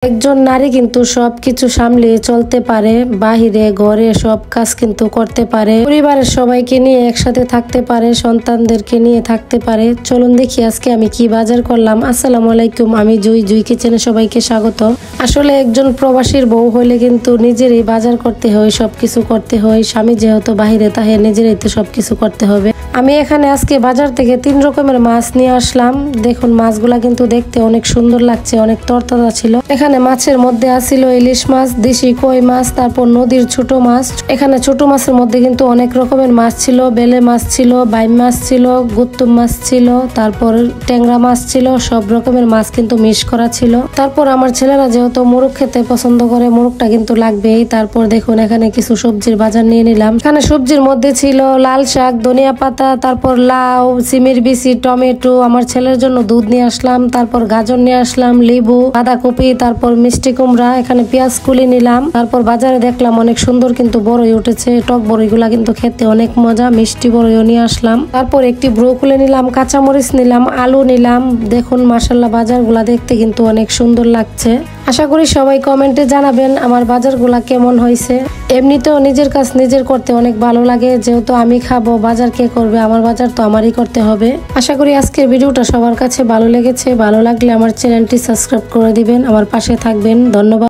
একজন নারী কিন্তু সবকিছু সামলিয়ে চলতে পারে, বাহিরে ঘরে সব কাজ কিন্তু করতে পারে, পরিবারের সবাইকে নিয়ে একসাথে থাকতে পারে, সন্তানদেরকে নিয়ে থাকতে পারে। চলুন দেখি আজকে আমি কি বাজার করলাম। আসসালামু আলাইকুম, আমি জুই কিচেনে সবাইকে স্বাগত। আসলে একজন প্রবাসীর বউ হলে কিন্তু নিজেরই বাজার করতে হয়, সবকিছু করতে হয়। স্বামী যেহেতু বাহিরে, তাহে নিজেরই তো সবকিছু করতে হবে। আমি এখানে আজকে বাজার থেকে 3 রকমের মাছ নিয়ে আসলাম। দেখুন মাছগুলা কিন্তু দেখতে অনেক সুন্দর লাগছে, অনেক তরতাজা ছিল। এখানে মাছের মধ্যে আছিল ইলিশ মাছ, দেশি কই মাছ, তারপর নদীর ছোট মাছ। এখানে ছোট মাছের মধ্যে কিন্তু অনেক রকমের মাছ ছিল, বেলে মাছ ছিল, বাইম মাছ ছিল, গুত্তুম মাছ ছিল, তারপর ট্যাংরা মাছ ছিল। সব রকমের মাছ কিন্তু মিক্স করা ছিল। তারপর আমার ছেলেরা যেহেতু মোরগ খেতে পছন্দ করে, মোরগটা কিন্তু লাগবেই। তারপর দেখুন এখানে কিছু সবজির বাজার নিয়ে নিলাম। এখানে সবজির মধ্যে ছিল লাল শাক, ধনিয়া পাতা, তারপর লাউ, সিমের বিচি, টমেটো। আমার ছেলের জন্য দুধ নিয়ে আসলাম, তারপর গাজর নিয়ে আসলাম, লেবু, বাঁধাকপি, তারপর মিষ্টি কুমড়া। এখানে পেঁয়াজ কুলি নিলাম। তারপর বাজারে দেখলাম অনেক সুন্দর কিন্তু বড়ই উঠেছে, টক বড়ইগুলা কিন্তু খেতে অনেক মজা, মিষ্টি বড়ইও নিয়ে আসলাম। তারপর একটি ব্রোকলি নিলাম, কাঁচামরিচ নিলাম, আলু নিলাম। দেখুন মাশাআল্লাহ বাজারগুলা দেখতে কিন্তু অনেক সুন্দর লাগছে। আশা করি সবাই কমেন্টে জানাবেন আমার বাজারগুলা কেমন হয়েছে। এমনিতেও নিজের কাজ নিজের করতে অনেক ভালো লাগে, যেহেতু আমি খাবো, বাজার কে করবে? আমার বাজার তো আমারই করতে হবে। আশা করি আজকের ভিডিওটা সবার কাছে ভালো লেগেছে। ভালো লাগলে আমার চ্যানেলটি সাবস্ক্রাইব করে দিবেন, আমার পাশে থাকবেন। ধন্যবাদ।